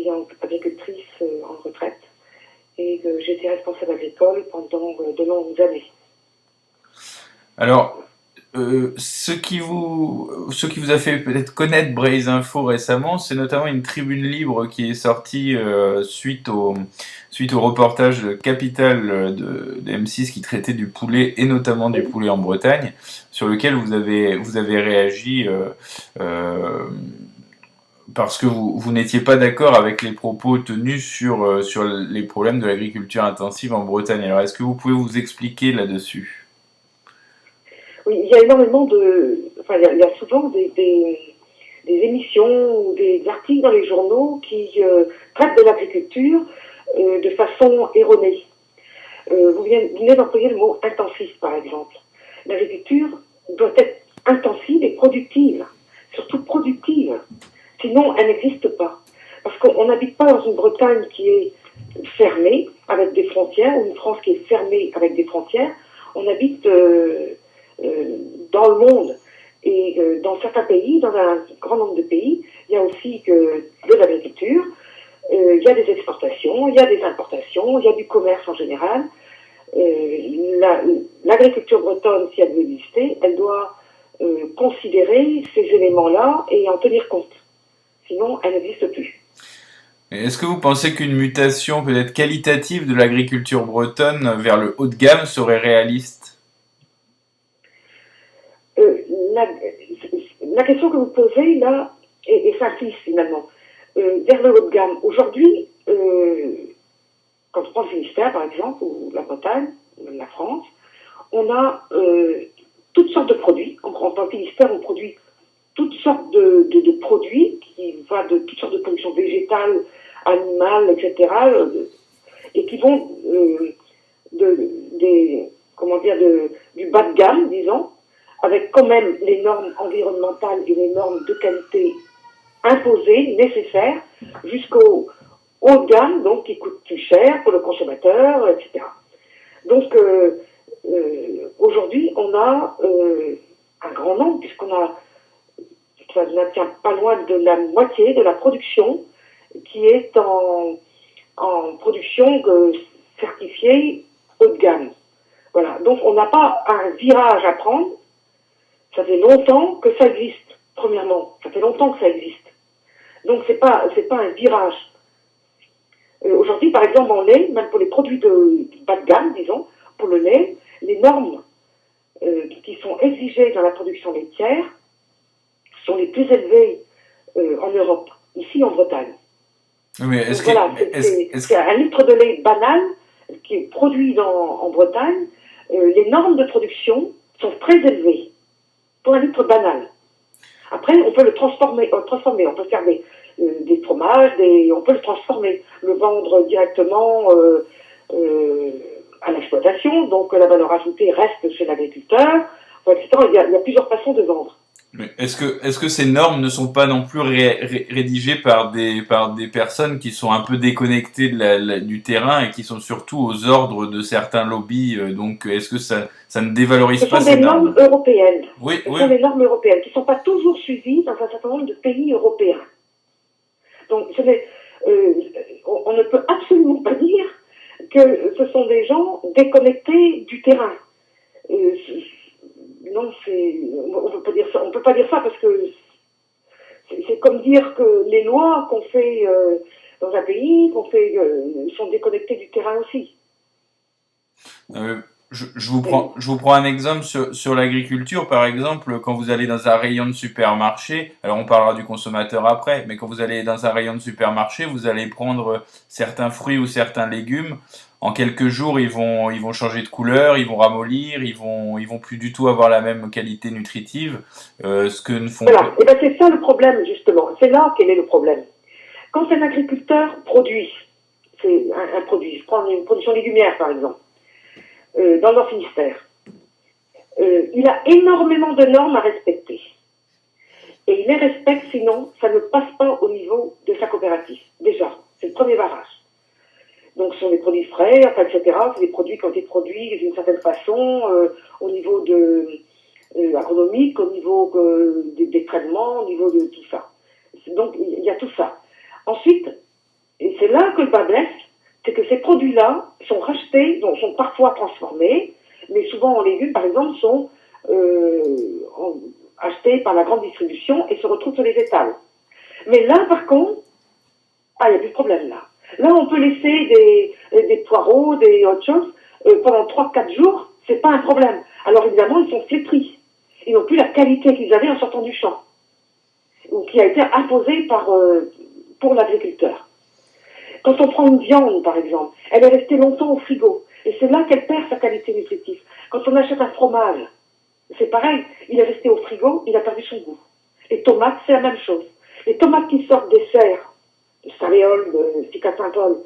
suis agricultrice en retraite et j'étais responsable agricole pendant de longues années. Alors, ce qui vous a fait peut-être connaître Braise Info récemment, c'est notamment une tribune libre qui est sortie suite au reportage de Capital de M6 qui traitait du poulet et notamment du Oui. poulet en Bretagne, sur lequel vous avez réagi euh, parce que vous n'étiez pas d'accord avec les propos tenus sur les problèmes de l'agriculture intensive en Bretagne. Alors, est-ce que vous pouvez vous expliquer là-dessus? Oui, il y a énormément de... Enfin, il y a souvent des émissions ou des articles dans les journaux qui traitent de l'agriculture de façon erronée. Vous venez d'employer le mot intensif, par exemple. L'agriculture doit être intensive et productive, surtout productive. Sinon, elle n'existe pas. Parce qu'on n'habite pas dans une Bretagne qui est fermée avec des frontières, ou une France qui est fermée avec des frontières. On habite dans le monde. Et dans certains pays, dans un grand nombre de pays, il y a aussi de l'agriculture, il y a des exportations, il y a des importations, il y a du commerce en général. L'agriculture bretonne, si elle veut exister, elle doit considérer ces éléments-là et en tenir compte. Sinon, elle n'existe plus. Est-ce que vous pensez qu'une mutation peut-être qualitative de l'agriculture bretonne vers le haut de gamme serait réaliste? Euh, la, la question que vous posez là est simpliste finalement. Vers le haut de gamme. Aujourd'hui, quand on prend le Finistère par exemple, ou la Bretagne, ou même la France, on a toutes sortes de produits. En tant que Finistère, on produit toutes sortes de produits qui vont de toutes sortes de productions végétales, animales, etc. Et qui vont du bas de gamme, disons, avec quand même les normes environnementales et les normes de qualité imposées, nécessaires, jusqu'au haut de gamme, donc qui coûte plus cher pour le consommateur, etc. Donc aujourd'hui, on a un grand nombre, puisqu'on a, ça n'atteint pas loin de la moitié de la production qui est en production certifiée haut de gamme. Voilà. Donc on n'a pas un virage à prendre. Ça fait longtemps que ça existe. Premièrement, ça fait longtemps que ça existe. Donc c'est pas un virage. Aujourd'hui, par exemple, en lait, même pour les produits de bas de gamme, disons, pour le lait, les normes qui sont exigées dans la production laitière sont les plus élevées en Europe, ici en Bretagne. Mais Donc voilà, c'est un litre de lait banal qui est produit en Bretagne. Les normes de production sont très élevées pour un litre banal. Après, on peut le transformer, on peut faire des fromages, on peut le transformer, le vendre directement à l'exploitation, donc la valeur ajoutée reste chez l'agriculteur, etc. Il y a plusieurs façons de vendre. Mais est-ce que ces normes ne sont pas non plus rédigées par des personnes qui sont un peu déconnectées du terrain et qui sont surtout aux ordres de certains lobbies? Donc, est-ce que ça ne dévalorise Ce pas sont ces des normes normes? européennes. Oui, Ce oui. sont des normes européennes qui ne sont pas toujours suivies dans un certain nombre de pays européens. Donc, on ne peut absolument pas dire que ce sont des gens déconnectés du terrain. Non, on peut pas dire ça. On peut pas dire ça parce que c'est comme dire que les lois qu'on fait dans un pays, sont déconnectées du terrain aussi. Euh, je vous prends un exemple sur l'agriculture, par exemple, quand vous allez dans un rayon de supermarché, alors on parlera du consommateur après, mais quand vous allez dans un rayon de supermarché, vous allez prendre certains fruits ou certains légumes. En quelques jours, ils vont changer de couleur, ils vont ramollir, ils vont plus du tout avoir la même qualité nutritive, ce que ne font Voilà. pas. Et bien c'est ça le problème justement. C'est là quel est le problème. Quand un agriculteur produit, c'est un produit, je prends une production légumière par exemple, dans le Finistère, il a énormément de normes à respecter. Et il les respecte, sinon, ça ne passe pas au niveau de sa coopérative. Déjà, c'est le premier barrage. Donc, ce sont des produits frais, enfin, etc. C'est des produits qui ont été produits d'une certaine façon, au niveau agronomique, au niveau des traitements, au niveau de tout ça. Donc, il y a tout ça. Ensuite, Et c'est là que le bas blesse, c'est que ces produits-là sont rachetés, donc sont parfois transformés, mais souvent en légumes, par exemple, sont achetés par la grande distribution et se retrouvent sur les étals. Mais là, par contre, il n'y a plus de problème là. Là, on peut laisser des poireaux, des autres choses, pendant 3-4 jours, c'est pas un problème. Alors évidemment, ils sont flétris. Ils n'ont plus la qualité qu'ils avaient en sortant du champ, ou qui a été imposée pour l'agriculteur. Quand on prend une viande, par exemple, elle est restée longtemps au frigo, et c'est là qu'elle perd sa qualité nutritive. Quand on achète un fromage, c'est pareil, il est resté au frigo, il a perdu son goût. Les tomates, c'est la même chose. Les tomates qui sortent des serres, de Savéole, de Picat-Saint-Paul,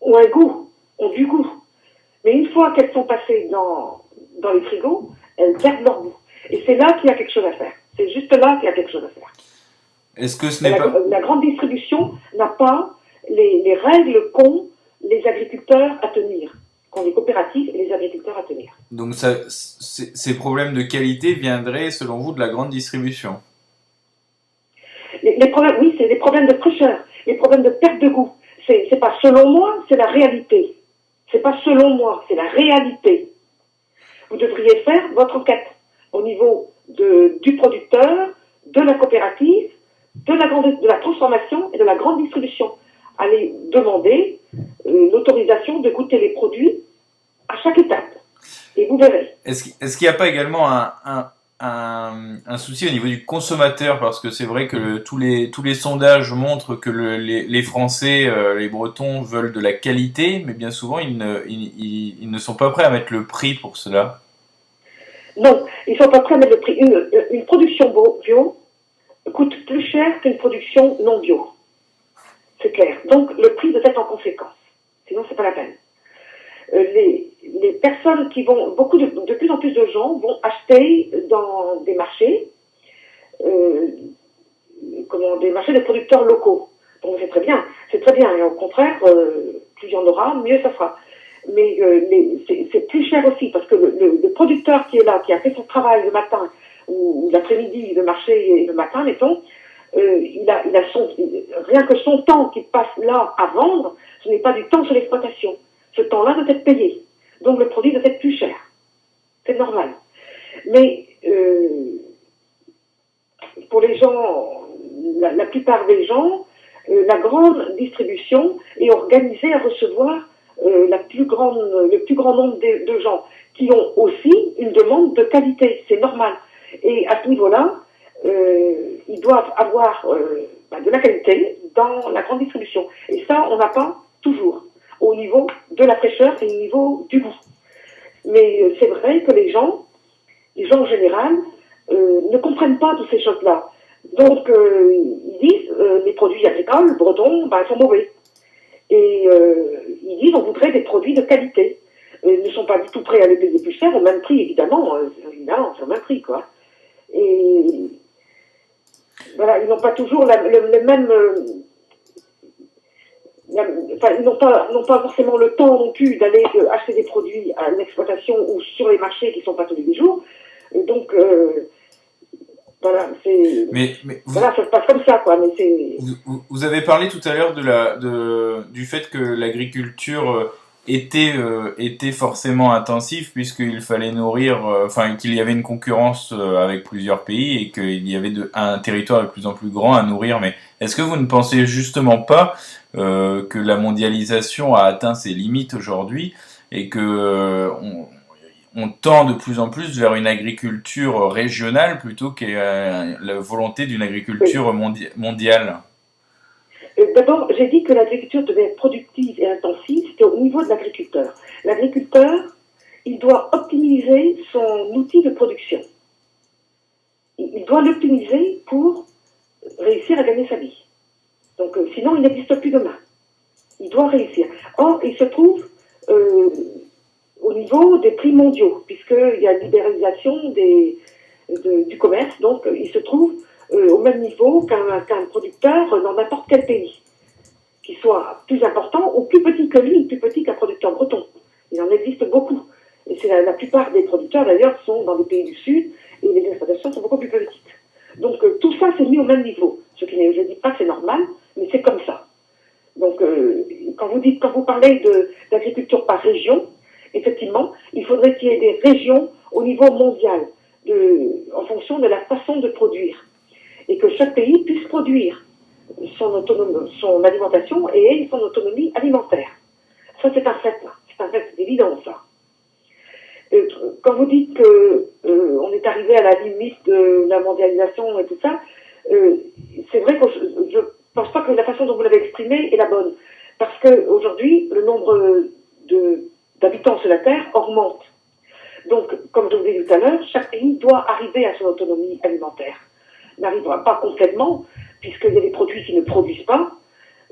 ont un goût, ont du goût. Mais une fois qu'elles sont passées dans les frigos, elles perdent leur goût. Et c'est là qu'il y a quelque chose à faire. C'est juste là qu'il y a quelque chose à faire. Est-ce que ce n'est pas... La grande distribution n'a pas les règles qu'ont les agriculteurs à tenir, qu'ont les coopératives et les agriculteurs à tenir. Donc ces problèmes de qualité viendraient, selon vous, de la grande distribution? Les problèmes, oui, c'est les problèmes de fraîcheur, les problèmes de perte de goût. C'est pas selon moi, c'est la réalité. C'est pas selon moi, c'est la réalité. Vous devriez faire votre enquête au niveau du producteur, de la coopérative, de la transformation et de la grande distribution. Allez demander l'autorisation de goûter les produits à chaque étape. Et vous verrez. Est-ce qu'il n'y a pas également un souci au niveau du consommateur, parce que c'est vrai que tous les sondages montrent que les Français, les Bretons veulent de la qualité, mais bien souvent ils ne sont pas prêts à mettre le prix pour cela. Non, ils ne sont pas prêts à mettre le prix. Une production bio coûte plus cher qu'une production non bio. C'est clair. Donc le prix doit être en conséquence. Sinon, c'est pas la peine. Les personnes qui vont, de plus en plus de gens vont acheter dans des marchés, des marchés de producteurs locaux. Donc c'est très bien. Et au contraire, plus il y en aura, mieux ça sera. Mais c'est plus cher aussi, parce que le producteur qui est là, qui a fait son travail le matin, ou l'après-midi, le marché et le matin, mettons, il a rien que son temps qu'il passe là à vendre, ce n'est pas du temps sur l'exploitation. Ce temps-là doit être payé. Donc le produit doit être plus cher. C'est normal. Mais pour les gens, la plupart des gens, la grande distribution est organisée à recevoir le plus grand nombre de gens qui ont aussi une demande de qualité. C'est normal. Et à ce niveau-là, ils doivent avoir de la qualité dans la grande distribution. Et ça, on n'a pas toujours au niveau de la fraîcheur et au niveau du goût. Mais c'est vrai que les gens en général, ne comprennent pas toutes ces choses-là. Donc, ils disent, les produits agricoles, bretons, ils sont mauvais. Et ils disent, on voudrait des produits de qualité. Ils ne sont pas du tout prêts à les payer plus cher, au même prix, évidemment. Évidemment, c'est au même prix, quoi. Et voilà, ils n'ont pas toujours le même... ils n'ont pas forcément le temps non plus d'aller acheter des produits à une exploitation ou sur les marchés qui ne sont pas tous les jours. Et donc, voilà, voilà, ça se passe comme ça, quoi. Mais vous avez parlé tout à l'heure du fait que l'agriculture était forcément intensive, puisqu'il fallait nourrir, qu'il y avait une concurrence avec plusieurs pays et qu'il y avait un territoire de plus en plus grand à nourrir. Mais est-ce que vous ne pensez justement pas que la mondialisation a atteint ses limites aujourd'hui et que on tend de plus en plus vers une agriculture régionale plutôt que la volonté d'une agriculture mondiale? D'abord, j'ai dit que l'agriculture devait être productive et intensive, c'était au niveau de l'agriculteur. L'agriculteur, il doit optimiser son outil de production. Il doit l'optimiser pour réussir à gagner sa vie. Donc, sinon, il n'existe plus demain. Il doit réussir. Or, il se trouve au niveau des prix mondiaux, puisqu'il y a libéralisation du commerce, donc il se trouve au même niveau qu'un producteur dans n'importe quel pays, qui soit plus important ou plus petit que lui, ou plus petit qu'un producteur breton. Il en existe beaucoup. Et c'est la plupart des producteurs, d'ailleurs, sont dans des pays du Sud, et les exploitations sont beaucoup plus petites. Donc tout ça, c'est mis au même niveau. Je ne dis pas que c'est normal, mais c'est comme ça. Donc quand vous parlez d'agriculture par région, effectivement, il faudrait qu'il y ait des régions au niveau mondial, en fonction de la façon de produire, et que chaque pays puisse produire son alimentation et son autonomie alimentaire. Ça, c'est un fait, c'est évident, ça. Quand vous dites que on est arrivé à la limite de la mondialisation et tout ça, c'est vrai que je pense pas que la façon dont vous l'avez exprimé est la bonne. Parce qu'aujourd'hui, le nombre d'habitants sur la Terre augmente. Donc, comme je vous l'ai dit tout à l'heure, chaque pays doit arriver à son autonomie alimentaire. N'arrivera pas complètement, puisqu'il y a des produits qui ne produisent pas.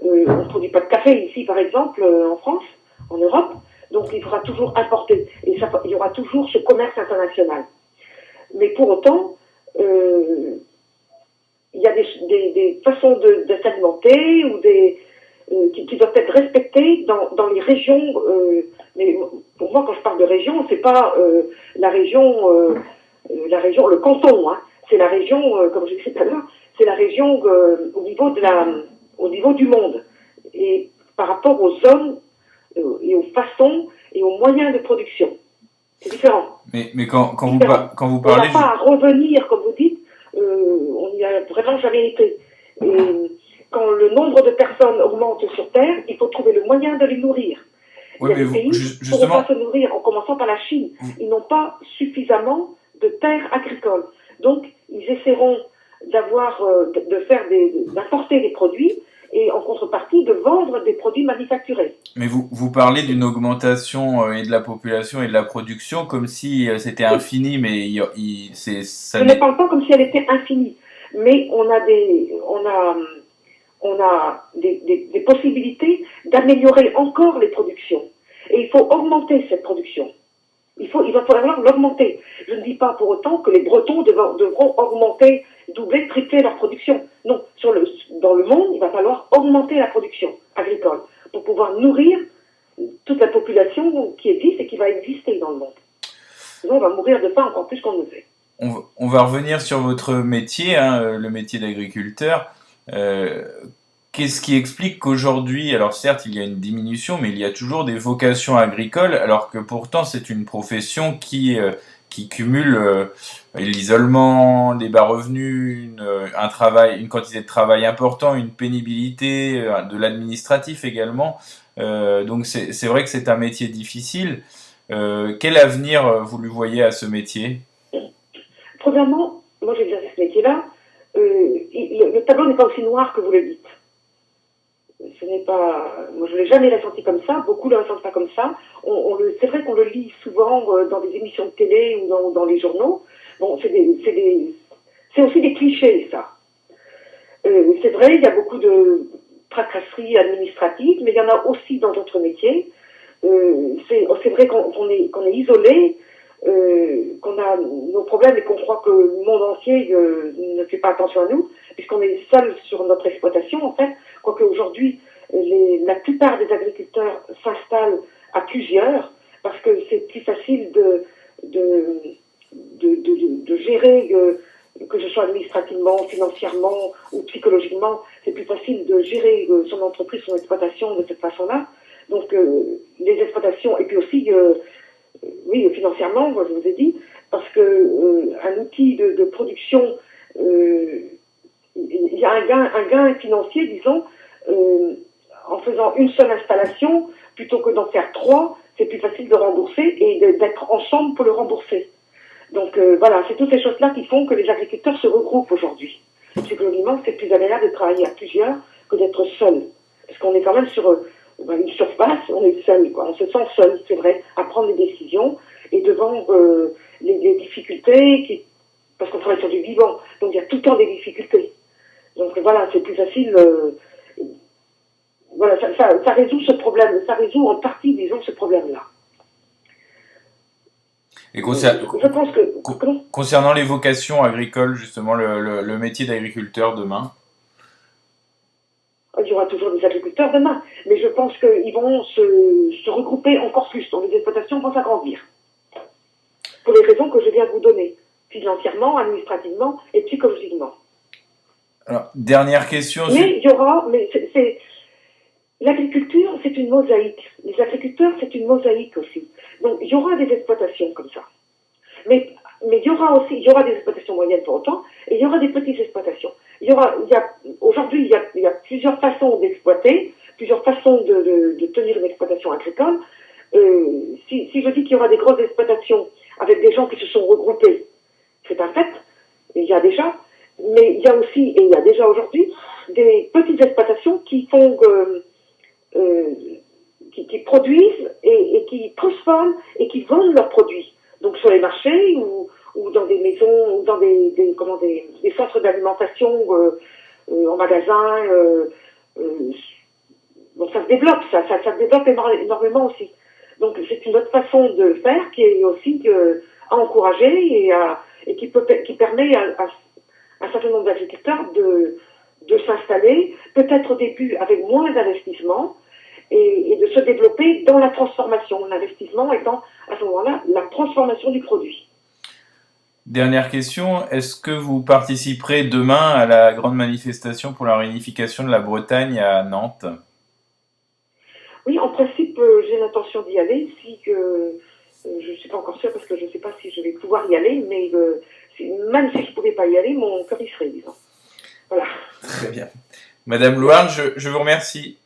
On ne produit pas de café ici, par exemple, en France, en Europe. Donc, il faudra toujours importer. Et il y aura toujours ce commerce international. Mais pour autant, il y a des façons de s'alimenter ou qui doivent être respectées dans les régions. Mais pour moi, quand je parle de région, c'est pas la région, le canton. Hein. C'est la région, comme je disais tout à l'heure, c'est la région au niveau du monde. Et par rapport aux zones et aux façons et aux moyens de production. C'est différent. Mais quand vous parlez... On n'a pas à revenir, comme vous dites, on n'y a vraiment jamais été. Et quand le nombre de personnes augmente sur Terre, il faut trouver le moyen de les nourrir. Oui, il y a des pays qui ne pourront pas se nourrir, en commençant par la Chine. Ils n'ont pas suffisamment de terres agricoles. Donc, ils essaieront d'importer des produits et en contrepartie de vendre des produits manufacturés. Mais vous parlez d'une augmentation et de la population et de la production comme si c'était infini, mais ça je ne parle pas comme si elle était infinie, mais on a des possibilités d'améliorer encore les productions. Et il faut augmenter cette production. Il va falloir l'augmenter. Je ne dis pas pour autant que les Bretons devront augmenter, doubler, tripler leur production. Non, dans le monde, il va falloir augmenter la production agricole pour pouvoir nourrir toute la population qui existe et qui va exister dans le monde. Sinon, on va mourir de faim encore plus qu'on ne le fait. On va revenir sur votre métier, hein, le métier d'agriculteur. Qu'est-ce qui explique qu'aujourd'hui, alors certes il y a une diminution, mais il y a toujours des vocations agricoles, alors que pourtant c'est une profession qui cumule l'isolement, des bas revenus, une quantité de travail important, une pénibilité, de l'administratif également. Donc c'est vrai que c'est un métier difficile. Quel avenir vous lui voyez à ce métier ? Premièrement, moi j'ai exercé ce métier-là. Le tableau n'est pas aussi noir que vous le dites. Moi je ne l'ai jamais ressenti comme ça, beaucoup ne le ressentent pas comme ça. C'est vrai qu'on le lit souvent dans des émissions de télé ou dans les journaux. Bon, c'est aussi des clichés, ça. C'est vrai, il y a beaucoup de tracasseries administratives, mais il y en a aussi dans d'autres métiers. C'est vrai qu'on est isolé, qu'on a nos problèmes et qu'on croit que le monde entier ne fait pas attention à nous, puisqu'on est seul sur notre exploitation, en fait. Quoique aujourd'hui, la plupart des agriculteurs s'installent à plusieurs, parce que c'est plus facile de gérer, que ce soit administrativement, financièrement ou psychologiquement, c'est plus facile de gérer son entreprise, son exploitation de cette façon-là. Donc, les exploitations, et puis aussi, oui, financièrement, moi, je vous ai dit, parce que un outil de production, il y a un gain financier, disons, en faisant une seule installation, plutôt que d'en faire 3, c'est plus facile de rembourser et d'être ensemble pour le rembourser. Donc voilà, c'est toutes ces choses-là qui font que les agriculteurs se regroupent aujourd'hui. Psychologiquement, c'est plus agréable de travailler à plusieurs que d'être seul. Parce qu'on est quand même sur une surface, on est seul, quoi. On se sent seul, c'est vrai, à prendre des décisions et devant les difficultés, parce qu'on travaille sur du vivant, donc il y a tout le temps des difficultés. Donc voilà, c'est plus facile. Voilà, ça résout ce problème, ça résout en partie, disons, ce problème-là. Et concernant les vocations agricoles, justement, le métier d'agriculteur demain, il y aura toujours des agriculteurs demain, mais je pense qu'ils vont se regrouper encore plus, donc les exploitations vont s'agrandir. Pour les raisons que je viens de vous donner, financièrement, administrativement et psychologiquement. Alors, dernière question. Mais il y aura, mais L'agriculture, c'est une mosaïque. Les agriculteurs, c'est une mosaïque aussi. Donc, il y aura des exploitations comme ça. Mais il y aura des exploitations moyennes pour autant, et il y aura des petites exploitations. Aujourd'hui, il y a plusieurs façons d'exploiter, plusieurs façons de tenir une exploitation agricole. Si je dis qu'il y aura des grosses exploitations avec des gens qui se sont regroupés, c'est un fait. Il y a déjà, mais il y a aussi, et il y a déjà aujourd'hui, des petites exploitations qui font, qui produisent et qui transforment et qui vendent leurs produits. Donc sur les marchés ou dans des maisons, ou dans des centres d'alimentation en magasin. Donc ça se développe, ça se développe énormément aussi. Donc c'est une autre façon de faire qui est aussi à encourager et qui permet à un certain nombre d'agriculteurs de s'installer, peut-être au début avec moins d'investissement, et de se développer dans la transformation. L'investissement étant à ce moment-là la transformation du produit. Dernière question, est-ce que vous participerez demain à la grande manifestation pour la réunification de la Bretagne à Nantes? Oui, en principe, j'ai l'intention d'y aller. Je ne suis pas encore sûre parce que je ne sais pas si je vais pouvoir y aller, mais même si je ne pouvais pas y aller, mon cœur y serait, disons. Voilà. Très bien. Madame Louarn, je vous remercie.